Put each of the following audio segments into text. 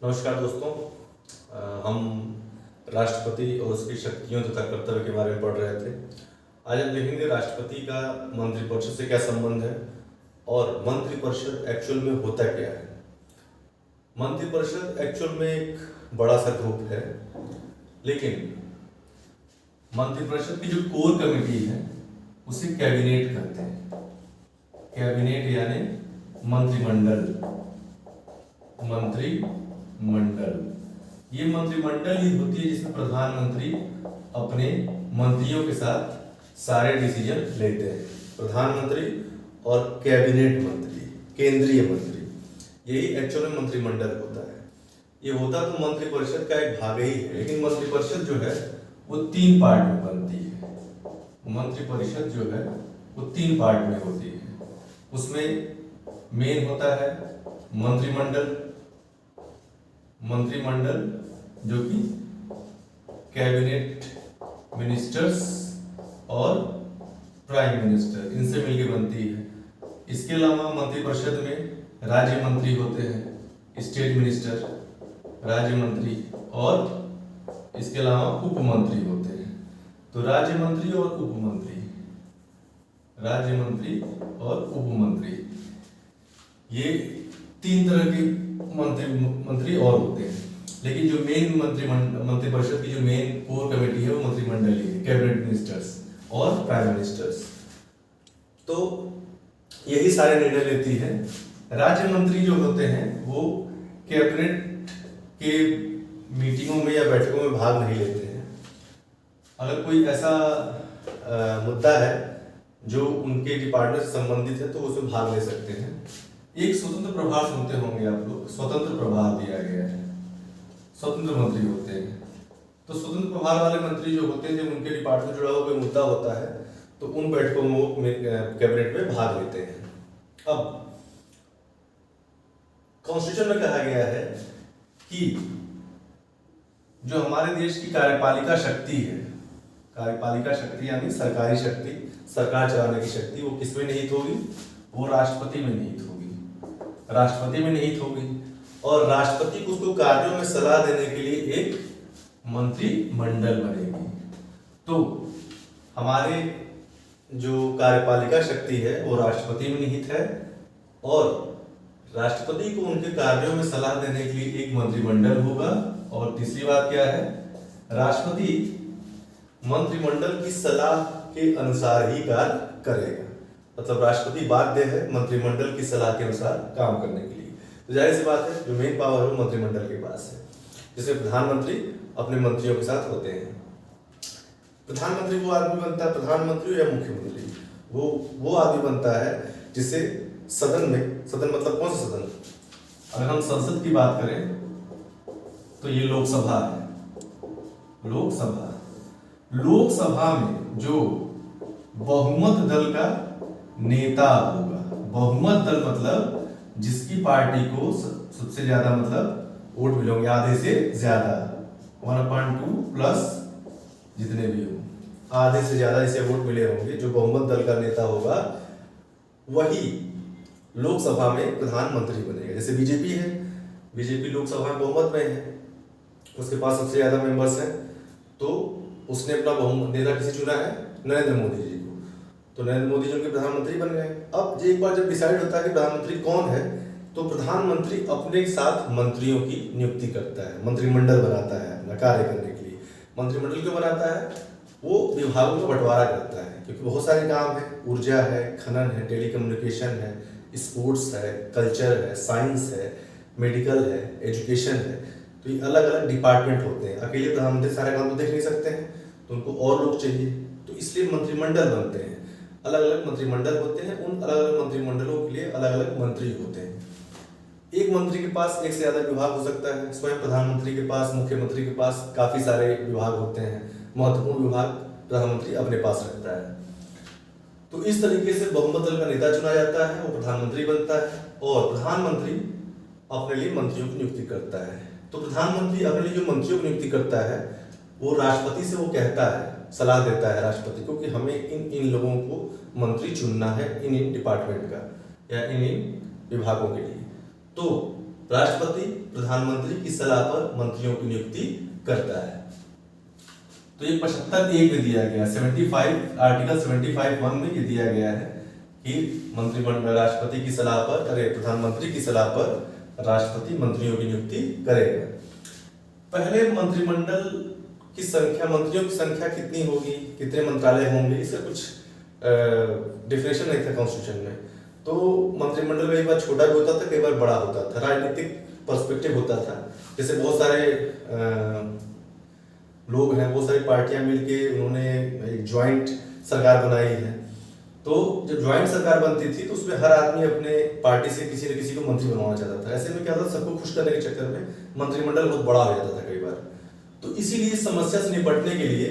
नमस्कार दोस्तों। हम राष्ट्रपति और उसकी शक्तियों तथा कर्तव्य के बारे में पढ़ रहे थे। आज हम देखेंगे राष्ट्रपति का मंत्रिपरिषद से क्या संबंध है और मंत्रिपरिषद एक्चुअल में होता क्या है। मंत्रिपरिषद एक्चुअल में एक बड़ा सा ग्रुप है, लेकिन मंत्रिपरिषद की जो कोर कमेटी है उसे कैबिनेट कहते हैं। कैबिनेट यानी मंत्रिमंडल। ये मंत्रिमंडल ही होती है जिसमें प्रधानमंत्री अपने मंत्रियों के साथ सारे डिसीजन लेते हैं। प्रधानमंत्री और कैबिनेट मंत्री, केंद्रीय मंत्री, यही एक्चुअल में मंत्रिमंडल होता है। ये होता तो मंत्रिपरिषद का एक भाग ही है, लेकिन मंत्रिपरिषद जो है वो 3 पार्ट में बनती है। मंत्रिपरिषद जो है वो 3 पार्ट में होती है। उसमें मेन होता है मंत्रिमंडल जो कि कैबिनेट मिनिस्टर्स और प्राइम मिनिस्टर इनसे मिलकर बनती है। इसके अलावा मंत्रिपरिषद में राज्य मंत्री होते हैं, स्टेट मिनिस्टर, राज्य मंत्री, और इसके अलावा उप मंत्री होते हैं। तो राज्य मंत्री और उप मंत्री, ये 3 तरह के मंत्री और होते हैं। लेकिन जो मेन मंत्रिपरिषद की जो मेन कोर कमेटी है वो मंत्रिमंडल ही है, कैबिनेट मिनिस्टर्स और प्राइम मिनिस्टर्स। तो यही सारे निर्णय लेती है। राज्य मंत्री जो होते हैं वो कैबिनेट के मीटिंगों में या बैठकों में भाग नहीं लेते हैं। अगर कोई ऐसा मुद्दा है जो उनके डिपार्टमेंट से संबंधित है तो उसमें भाग ले सकते हैं। एक स्वतंत्र प्रभार सुनते होंगे आप लोग, स्वतंत्र प्रभार दिया गया है, स्वतंत्र मंत्री होते हैं। तो स्वतंत्र प्रभार वाले मंत्री जो होते हैं, जब उनके डिपार्टमेंट जुड़ा हुआ कोई मुद्दा होता है तो उन बैठकों में वो कैबिनेट में भाग लेते हैं। अब कॉन्स्टिट्यूशन में कहा गया है कि जो हमारे देश की कार्यपालिका शक्ति है, कार्यपालिका शक्ति यानी सरकारी शक्ति, सरकार चलाने की शक्ति, वो किसमें निहित होगी? वो राष्ट्रपति में निहित होगी। और राष्ट्रपति को उसको कार्यों में सलाह देने के लिए एक मंत्रिमंडल बनेगी। तो हमारे जो कार्यपालिका शक्ति है वो राष्ट्रपति में निहित है, और राष्ट्रपति को उनके कार्यों में सलाह देने के लिए एक मंत्रिमंडल होगा। और तीसरी बात क्या है? राष्ट्रपति मंत्रिमंडल की सलाह के अनुसार ही कार्य करेगा। मतलब राष्ट्रपति बाध्य है मंत्रिमंडल की सलाह के अनुसार काम करने के लिए। तो जाहिर सी बात है जो मेन पावर है वो मंत्रिमंडल के पास है, जिसमें प्रधानमंत्री अपने मंत्रियों के साथ होते हैं। प्रधानमंत्री वो आदमी बनता है, प्रधानमंत्री या मुख्यमंत्री, वो आदमी बनता है जिसे सदन मतलब कौन सा सदन? अगर हम संसद की बात करें तो ये लोकसभा है। लोकसभा में जो बहुमत दल का नेता होगा, बहुमत दल मतलब जिसकी पार्टी को सबसे ज्यादा मतलब वोट मिले होंगे, आधे से ज्यादा, 1/2 प्लस जितने भी हो, आधे से ज्यादा इसे वोट मिले होंगे, जो बहुमत दल का नेता होगा वही लोकसभा में प्रधानमंत्री बनेगा। जैसे बीजेपी लोकसभा में बहुमत में है, उसके पास सबसे ज्यादा मेंबर्स हैं, तो उसने अपना बहुमत नेता किसे चुना है? नरेंद्र मोदी जी को। तो नरेंद्र मोदी जी उनके प्रधानमंत्री बन गए। अब एक बार जब डिसाइड होता है कि प्रधानमंत्री कौन है, तो प्रधानमंत्री अपने साथ मंत्रियों की नियुक्ति करता है, मंत्रिमंडल बनाता है अपना कार्य करने के लिए। मंत्रिमंडल क्यों बनाता है? वो विभागों का बंटवारा करता है, क्योंकि बहुत सारे काम है, ऊर्जा है, खनन है, टेलीकम्युनिकेशन है, स्पोर्ट्स है, कल्चर है, साइंस है, मेडिकल है, एजुकेशन है। तो ये अलग अलग डिपार्टमेंट होते हैं। अकेले प्रधानमंत्री सारे काम तो देख नहीं सकते हैं, तो उनको और लोग चाहिए, तो इसलिए मंत्रिमंडल बनते हैं। अलग अलग मंत्रिमंडल होते हैं, उन अलग अलग मंत्रिमंडलों के लिए अलग अलग मंत्री होते हैं। एक मंत्री के पास एक से ज्यादा विभाग हो सकता है। स्वयं प्रधानमंत्री के पास, मुख्यमंत्री के पास काफी सारे विभाग होते हैं। महत्वपूर्ण विभाग प्रधानमंत्री अपने पास रखता है। तो इस तरीके से बहुमत दल का नेता चुना जाता है, वो प्रधानमंत्री बनता है, और प्रधानमंत्री अपने लिए मंत्रियों की नियुक्ति करता है। तो प्रधानमंत्री अपने लिए जो मंत्रियों की नियुक्ति करता है वो राष्ट्रपति से वो कहता है, सलाह देता है राष्ट्रपति को कि हमें इन लोगों को मंत्री चुनना है इन डिपार्टमेंट का या इन विभागों के लिए। तो राष्ट्रपति प्रधानमंत्री की सलाह पर मंत्रियों की नियुक्ति करता है। तो ये 75(1) में दिया गया, 75 आर्टिकल 75(1) में ये दिया गया है कि मंत्रिमंडल राष्ट्रपति की सलाह पर, प्रधानमंत्री की सलाह पर राष्ट्रपति मंत्रियों की नियुक्ति करेगा। पहले मंत्रिमंडल की संख्या, मंत्रियों की संख्या कितनी होगी, कितने मंत्रालय होंगे, इसका कुछ डिफिनेशन नहीं था कॉन्स्टिट्यूशन में। तो मंत्रिमंडल कई बार छोटा भी होता था, कई बार बड़ा होता था, राजनीतिक पर्सपेक्टिव होता था। जैसे बहुत सारे लोग हैं, बहुत सारी पार्टियां मिलके उन्होंने एक ज्वाइंट सरकार बनाई है। तो जब ज्वाइंट सरकार बनती थी तो उसमें हर आदमी अपने पार्टी से किसी न किसी को मंत्री बनवाना चाहता था। ऐसे में क्या होता था, सबको खुश करने के चक्कर में मंत्रिमंडल बहुत बड़ा हो जाता था कई बार। तो इसीलिए इस समस्या से निपटने के लिए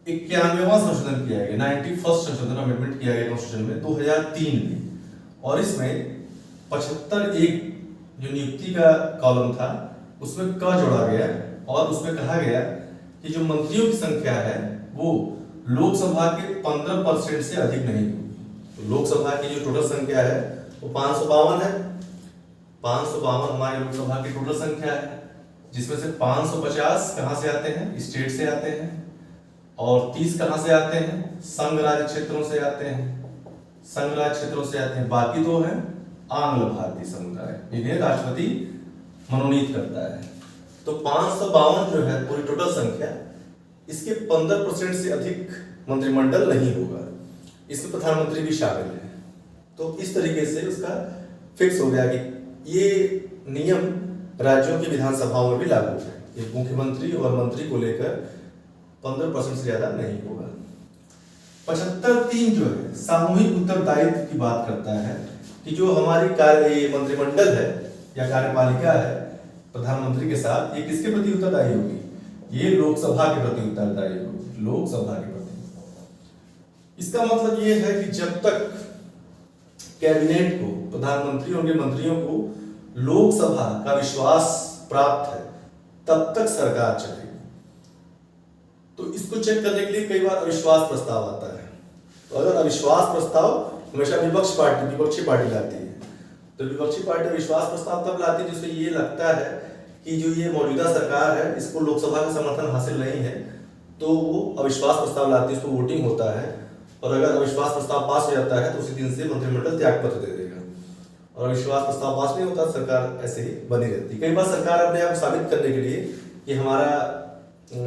91वां संशोधन किया गया, 91st संशोधन अमेंडमेंट किया गया कॉन्स्टिट्यूशन में 2003 में। और इसमें 75(1) जो नियुक्ति का कॉलम था उसमें क जोड़ा गया और उसमें कहा गया कि जो मंत्रियों की संख्या है वो लोकसभा के 15% से अधिक नहीं होगी। तो लोकसभा की जो टोटल संख्या है वो 552 है। 552 हमारी लोकसभा की टोटल संख्या है, जिसमें से 550 कहां से आते हैं, स्टेट से आते हैं, और 30 कहां से आते हैं, संघ राज्य क्षेत्रों से आते हैं, संघ राज्य क्षेत्रों से आते हैं। बाकी 2 हैं आंग्ल भारतीय समुदाय, इन्हें राष्ट्रपति मनोनीत करता है। तो 552 जो है पूरी टोटल संख्या, इसके 15% से अधिक मंत्रिमंडल नहीं होगा। इसमें प्रधानमंत्री भी शामिल है। तो इस तरीके से उसका फिक्स हो गया कि ये नियम राज्यों की विधानसभाओं में भी लागू है। ये मुख्यमंत्री और मंत्री को लेकर 15% से ज्यादा नहीं होगा। 75(3) जो है सामूहिक उत्तरदायित्व की बात करता है कि जो हमारी मंत्रिमंडल है या कार्यपालिका है प्रधानमंत्री के साथ, ये किसके प्रति उत्तरदायी होगी, ये लोकसभा के प्रति उत्तरदायी होगी, लोकसभा के प्रति। इसका मतलब ये है कि जब तक कैबिनेट को, प्रधानमंत्री और उनके मंत्रियों को लोकसभा का विश्वास प्राप्त है तब तक सरकार चलेगी। तो इसको चेक करने के लिए कई बार अविश्वास प्रस्ताव आता है। तो अगर अविश्वास प्रस्ताव हमेशा विपक्षी पार्टी लाती है, तो विपक्षी पार्टी अविश्वास प्रस्ताव तब लाती है जिससे ये लगता है कि जो ये मौजूदा सरकार है इसको लोकसभा का समर्थन हासिल नहीं है, तो वो अविश्वास प्रस्ताव लाती है, उसको वोटिंग होता है, और अगर अविश्वास प्रस्ताव पास हो जाता है तो उसी दिन से मंत्रिमंडल त्याग पत्र दे देगा। और अविश्वास प्रस्ताव पास नहीं होता, सरकार ऐसे ही बनी रहती है। कई बार सरकार अपने आप साबित करने के लिए कि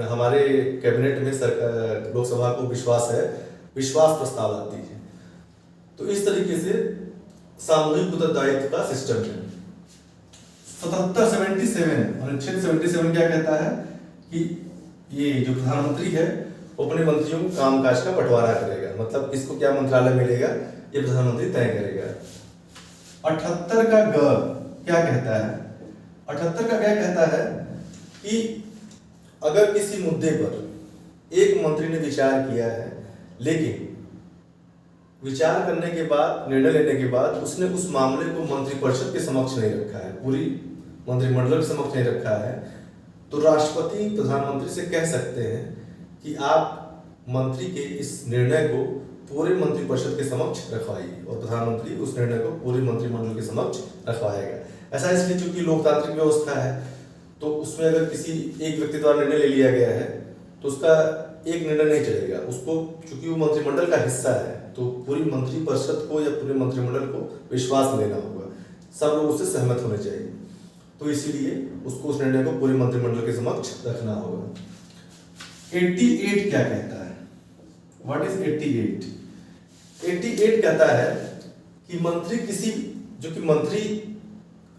हमारे कैबिनेट में लोकसभा को विश्वास है, विश्वास प्रस्ताव लाती है। तो इस तरीके से सामूहिक उत्तरदायित्व का सिस्टम है। 77 अनुच्छेद 77 क्या कहता है कि ये जो प्रधानमंत्री है वो अपने मंत्रियों को कामकाज का बंटवारा करेगा, मतलब किसको क्या मंत्रालय मिलेगा ये प्रधानमंत्री तय करेगा। 78 का ग क्या कहता है, 78 का क्या कहता है कि अगर किसी मुद्दे पर एक मंत्री ने विचार किया है, लेकिन विचार करने के बाद, निर्णय लेने के बाद उसने उस मामले को मंत्रिपरिषद के समक्ष नहीं रखा है, पूरी मंत्रिमंडल के समक्ष नहीं रखा है, तो राष्ट्रपति प्रधानमंत्री से कह सकते हैं कि आप मंत्री के इस निर्णय को पूरे मंत्रिपरिषद के समक्ष रखवाइए, और प्रधानमंत्री उस निर्णय को पूरे मंत्रिमंडल के समक्ष रखवाएगा। ऐसा इसलिए चूंकि लोकतांत्रिक व्यवस्था है, तो उसमें अगर किसी एक व्यक्ति द्वारा निर्णय ले लिया गया है तो उसका एक निर्णय नहीं चलेगा, उसको चूंकि वो मंत्रिमंडल का हिस्सा है तो पूरी मंत्रिपरिषद को या पूरे मंत्रिमंडल को विश्वास में लेना होगा, सब लोग उससे सहमत होने चाहिए। तो इसीलिए उसको उस निर्णय को पूरे मंत्रिमंडल के समक्ष रखना होगा। 88 क्या कहता है, व्हाट इज 88? 88 कहता है कि मंत्री किसी, जो कि मंत्री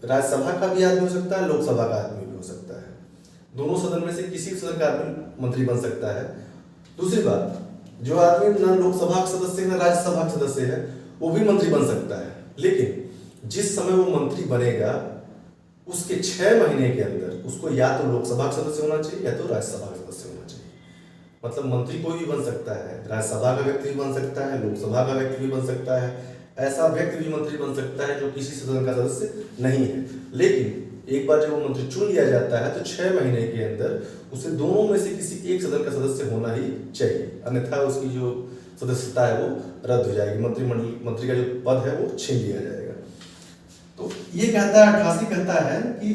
राज्यसभा का भी आदमी हो सकता है, लोकसभा का आदमी भी हो सकता है, दोनों सदन में से किसी सदन का आदमी मंत्री बन सकता है। दूसरी बात, जो आदमी ना लोकसभा का सदस्य है ना राज्यसभा का सदस्य है वो भी मंत्री बन सकता है, लेकिन जिस समय वो मंत्री बनेगा उसके 6 महीने के अंदर उसको या तो लोकसभा का सदस्य होना चाहिए या तो राज्यसभा का सदस्य होना चाहिए। मतलब मंत्री कोई भी बन सकता है, राज्यसभा का व्यक्ति भी बन सकता है, लोकसभा का व्यक्ति भी बन सकता है, ऐसा व्यक्ति भी मंत्री बन सकता है जो किसी सदन का सदस्य नहीं है। लेकिन एक बार जब वो मंत्री चुन लिया जाता है तो 6 महीने के अंदर उसे दोनों में से किसी एक सदन का सदस्य होना ही चाहिए, अन्यथा उसकी जो सदस्यता है वो रद्द हो जाएगी, मंत्री का जो पद है वो छीन लिया जाएगा। तो ये कहता है 88 कहता है कि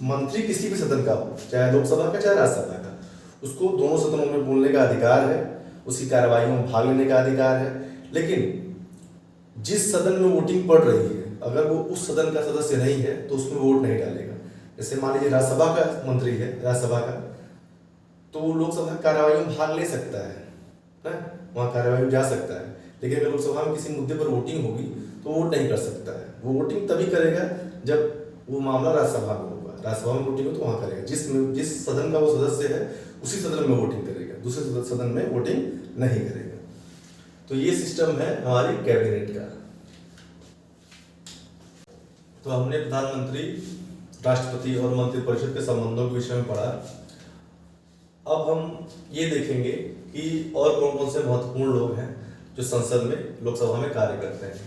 मंत्री किसी भी सदन का हो, चाहे लोकसभा का चाहे राज्यसभा का, उसको दोनों सदनों में बोलने का अधिकार है, उसकी कार्यवाही में भाग लेने का अधिकार है। लेकिन जिस सदन में वोटिंग पड़ रही है, अगर वो उस सदन का सदस्य नहीं है तो उसमें वोट नहीं डालेगा। जैसे मान लीजिए राज्यसभा का मंत्री है, राज्यसभा का, तो वो लोकसभा कार्यवाही में भाग ले सकता है ना, वहाँ कार्यवाही में जा सकता है। लेकिन अगर लोकसभा में किसी मुद्दे पर वोटिंग होगी तो वोट नहीं कर सकता है। वो वोटिंग तभी करेगा जब वो मामला राज्यसभा में होगा। राज्यसभा में वोटिंग हो तो वहाँ करेगा, जिस सदन का वो सदस्य है उसी सदन में वोटिंग करेगा, दूसरे सदन में वोटिंग नहीं करेगा। तो ये सिस्टम है हमारी कैबिनेट का। तो हमने प्रधानमंत्री, राष्ट्रपति और मंत्रिपरिषद के संबंधों के विषय में पढ़ा। अब हम ये देखेंगे कि और कौन कौन से महत्वपूर्ण लोग हैं जो संसद में, लोकसभा में कार्य करते हैं।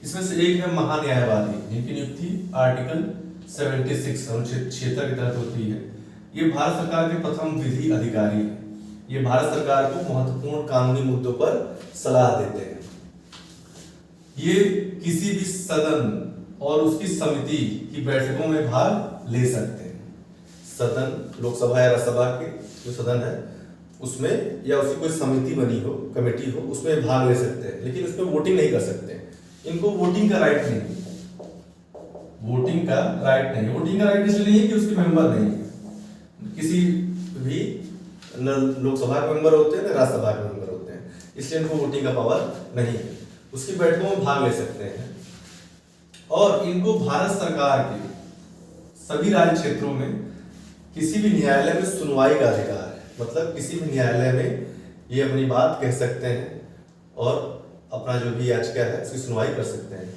इसमें से एक है महान्यायवादी, जिनकी नियुक्ति आर्टिकल 76 अनुच्छेद 76 के तहत होती है। ये भारत सरकार के प्रथम विधि अधिकारी हैं। ये भारत सरकार को महत्वपूर्ण कानूनी मुद्दों पर सलाह देते हैं। ये किसी भी सदन और उसकी समिति की बैठकों में भाग ले सकते हैं। सदन, लोकसभा या राज्यसभा के जो सदन है उसमें, या उसकी कोई समिति बनी हो, कमेटी हो, उसमें भाग ले सकते हैं, लेकिन उसमें वोटिंग नहीं कर सकते। इनको वोटिंग का राइट नहीं है। वोटिंग का राइट नहीं है। वोटिंग का राइट इसलिए नहीं है कि उसके मेंबर नहीं है। किसी भी न लोकसभा के मेंबर होते हैं न राज्यसभा के मेंबर होते हैं, इसलिए इनको वोटिंग का पावर नहीं है। उसकी बैठकों में भाग ले सकते हैं और इनको भारत सरकार के सभी राज्य क्षेत्रों में किसी भी न्यायालय में सुनवाई का अधिकार है। मतलब किसी भी न्यायालय में ये अपनी बात कह सकते हैं और अपना जो भी याचिका है उसकी सुनवाई कर सकते हैं।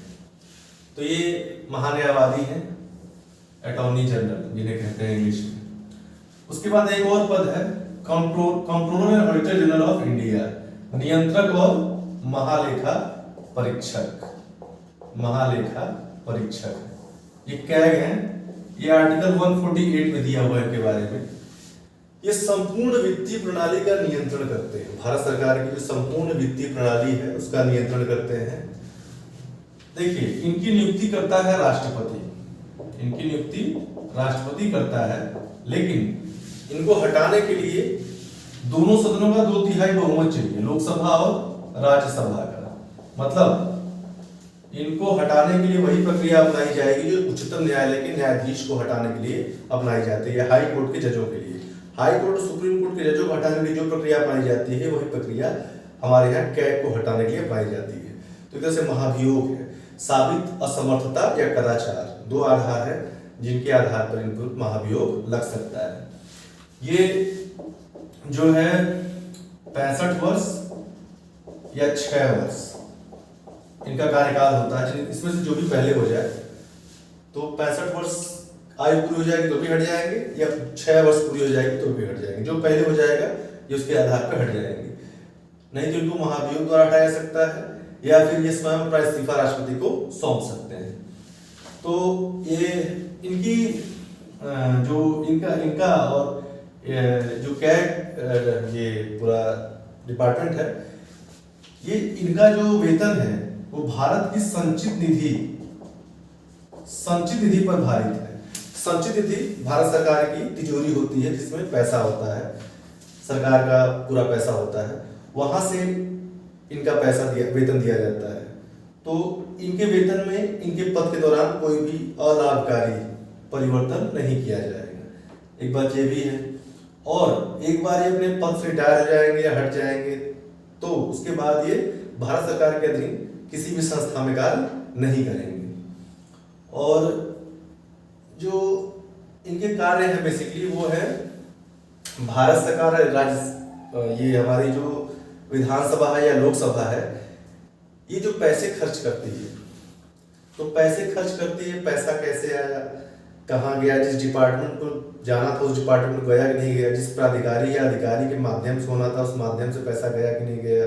तो ये महान्यायवादी हैं, अटॉर्नी जनरल जिन्हें कहते हैं इंग्लिश में। उसके बाद एक और पद है controller and auditor general of India, नियंत्रक और महालेखा परीक्षक। महालेखा परीक्षक ये कैग हैं। ये आर्टिकल 148 में दिया हुआ है इनके बारे में। ये संपूर्ण वित्तीय प्रणाली का नियंत्रण करते हैं। भारत सरकार की जो संपूर्ण वित्तीय प्रणाली है उसका नियंत्रण करते हैं। देखिए, इनकी नियुक्ति करता है राष्ट्रपति। इनकी नियुक्ति राष्ट्रपति करता है, लेकिन इनको हटाने के लिए दोनों सदनों का 2/3 बहुमत चाहिए, लोकसभा और राज्यसभा का। मतलब इनको हटाने के लिए वही प्रक्रिया अपनाई जाएगी जो उच्चतम न्यायालय के न्यायाधीश को हटाने के लिए अपनाई जाती है, हाई कोर्ट के जजों के लिए। हाई कोर्ट और सुप्रीम कोर्ट के जजों को हटाने के लिए जो प्रक्रिया अपनाई जाती है वही प्रक्रिया हमारे यहाँ कैग को हटाने के लिए अपनाई जाती है। तो एक तरह से महाभियोग है, साबित असमर्थता या कदाचार, दो आधार है जिनके आधार पर इनको महाभियोग लग सकता है। ये जो है 65 वर्ष या 6 वर्ष इनका कार्यकाल होता है। इसमें से जो भी पहले हो जाए, तो 65 वर्ष आयु पूरी हो जाएगी तो भी हट जाएंगे, या 6 वर्ष पूरी हो जाएगी तो भी हट जाएंगे। जो पहले हो जाएगा ये उसके आधार पर हट जाएंगे। नहीं तो इनको महाभियोग द्वारा हटाया जा सकता है, या फिर ये स्वयं अपना इस्तीफा राष्ट्रपति को सौंप सकते हैं। तो ये इनकी जो इनका और जो कैग ये पूरा डिपार्टमेंट है, ये इनका जो वेतन है वो भारत की संचित निधि पर भारित है। संचित निधि भारत सरकार की तिजोरी होती है जिसमें पैसा होता है, सरकार का पूरा पैसा होता है, वहां से इनका वेतन दिया जाता है। तो इनके वेतन में इनके पद के दौरान कोई भी अलाभकारी परिवर्तन नहीं किया जाएगा। एक बात ये भी है, और एक बार ये अपने पद से रिटायर हो जाएंगे या हट जाएंगे तो उसके बाद ये भारत सरकार के अधीन किसी भी संस्था में कार्य नहीं करेंगे। और जो इनके कार्य है बेसिकली वो है भारत सरकार, राज्य, ये हमारी जो विधानसभा है या लोकसभा है, ये जो पैसे खर्च करती है, तो पैसे खर्च करती है, पैसा कैसे आया, कहाँ गया, जिस डिपार्टमेंट को जाना था उस डिपार्टमेंट में गया कि नहीं गया, जिस प्राधिकारी या अधिकारी के माध्यम से होना था उस माध्यम से पैसा गया कि नहीं गया,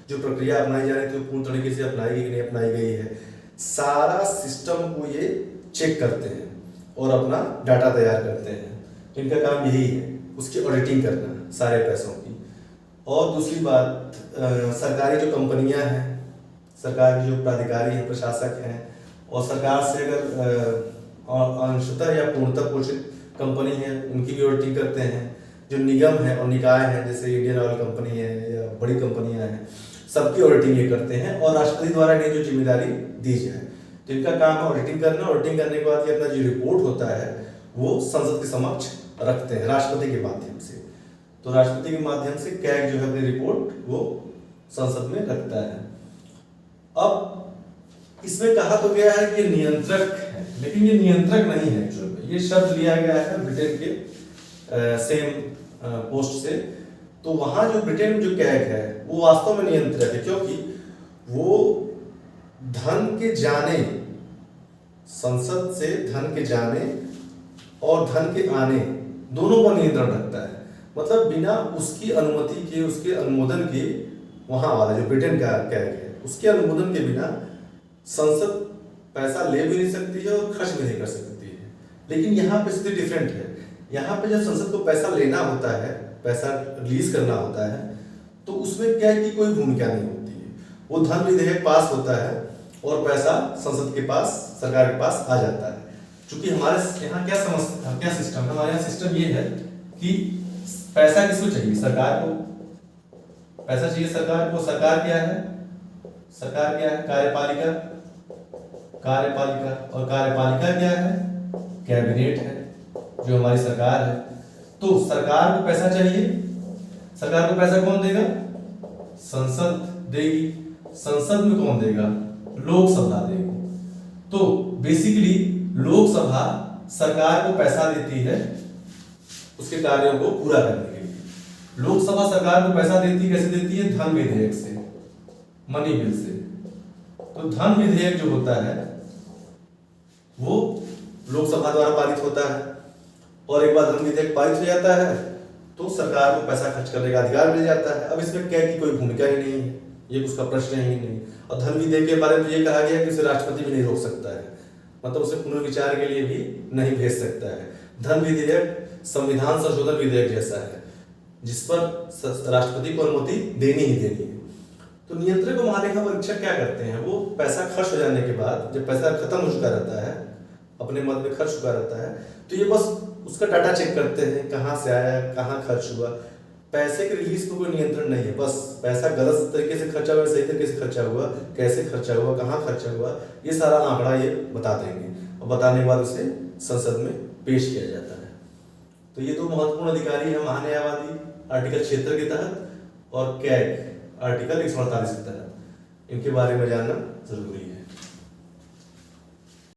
जो प्रक्रिया अपनाई जा रही थी वो पूर्ण तरीके से अपनाई गई कि नहीं अपनाई गई है, सारा सिस्टम को ये चेक करते हैं और अपना डाटा तैयार करते हैं। तो इनका काम यही है, उसकी ऑडिटिंग करना सारे पैसों की। और दूसरी बात, सरकारी जो कंपनियां हैं, सरकार के जो प्राधिकारी हैं, प्रशासक हैं, और सरकार से अगर अंशतः या पूर्णतः पोषित कंपनी है उनकी भी ऑडिटिंग करते हैं। जो निगम है और निकाय है जैसे इंडियन ऑयल कंपनी है या बड़ी कंपनियां हैं, सबकी ऑडिटिंग ये करते हैं और राष्ट्रपति द्वारा इन्हें जो जिम्मेदारी दी जाए। तो इनका काम है ऑडिटिंग करना। ऑडिटिंग करने के बाद ये अपना जो रिपोर्ट होता है वो संसद के समक्ष रखते हैं राष्ट्रपति के माध्यम से। तो राष्ट्रपति के माध्यम से कैग जो है अपनी रिपोर्ट वो संसद में रखता है। अब इसमें कहा तो गया है कि नियंत्रक है, लेकिन ये नियंत्रक नहीं है एक्चुअल में। ये शब्द लिया गया है ब्रिटेन के सेम पोस्ट से। तो वहां जो ब्रिटेन में जो कैग है वो वास्तव में नियंत्रक है, क्योंकि वो धन के जाने, संसद से धन के जाने और धन के आने दोनों पर नियंत्रण रखता है। मतलब बिना उसकी अनुमति के, उसके अनुमोदन के, वहां वाला जो ब्रिटेन का कैग है उसके अनुमोदन के बिना संसद पैसा ले भी नहीं सकती है और खर्च भी नहीं कर सकती है। लेकिन यहाँ पे स्थिति डिफरेंट है। यहाँ पे जब संसद को पैसा लेना होता है, पैसा रिलीज करना होता है, तो उसमें कैग की कोई भूमिका नहीं होती है। वो धन विधेयक पास होता है और पैसा संसद के पास, सरकार के पास आ जाता है। क्योंकि हमारे यहाँ क्या सिस्टम है, हमारे यहाँ सिस्टम ये है कि पैसा किसको चाहिए, सरकार को पैसा चाहिए। सरकार को, सरकार क्या है, सरकार क्या है, कार्यपालिका, कार्यपालिका, और कार्यपालिका क्या है, कैबिनेट है जो हमारी सरकार है। तो सरकार को पैसा चाहिए, सरकार को पैसा कौन देगा, संसद देगी। संसद में कौन देगा, लोकसभा देगी। तो बेसिकली लोकसभा सरकार को पैसा देती है उसके कार्यों को पूरा करने के लिए। लोकसभा सरकार को पैसा देती, कैसे देती है, धन विधेयक से, मनी बिल से। तो धन विधेयक जो होता है वो लोकसभा द्वारा पारित होता है और एक बार धन विधेयक पारित हो जाता है तो सरकार को पैसा खर्च करने का अधिकार मिल जाता है। अब इसमें कैग की कोई भूमिका ही नहीं है, ये उसका प्रश्न ही नहीं। और धन विधेयक के बारे में ये कहा गया कि उसे राष्ट्रपति भी नहीं रोक सकता है, मतलब उसे पुनर्विचार के लिए भी नहीं भेज सकता है। धन विधेयक संविधान संशोधन विधेयक जैसा है जिस पर राष्ट्रपति को अनुमति देनी ही देनी है। तो नियंत्रक और महालेखा परीक्षक क्या करते हैं, वो पैसा खर्च हो जाने के बाद, जब पैसा खत्म हो चुका रहता है, अपने मद में खर्च चुका रहता है, तो ये बस उसका डाटा चेक करते हैं, कहाँ से आया, कहाँ खर्च हुआ। पैसे के रिलीज पर कोई नियंत्रण नहीं है, बस पैसा गलत तरीके से खर्चा हुआ, सही तरीके से खर्चा हुआ, कैसे खर्चा हुआ, कहाँ खर्चा हुआ, ये सारा आंकड़ा ये बता देंगे और बताने के बाद उसे संसद में पेश किया जाता है। तो ये दो महत्वपूर्ण अधिकारी हैं, महान्यायवादी आर्टिकल 76 के तहत और कैग आर्टिकल 148 के तहत। इनके बारे में जानना जरूरी है।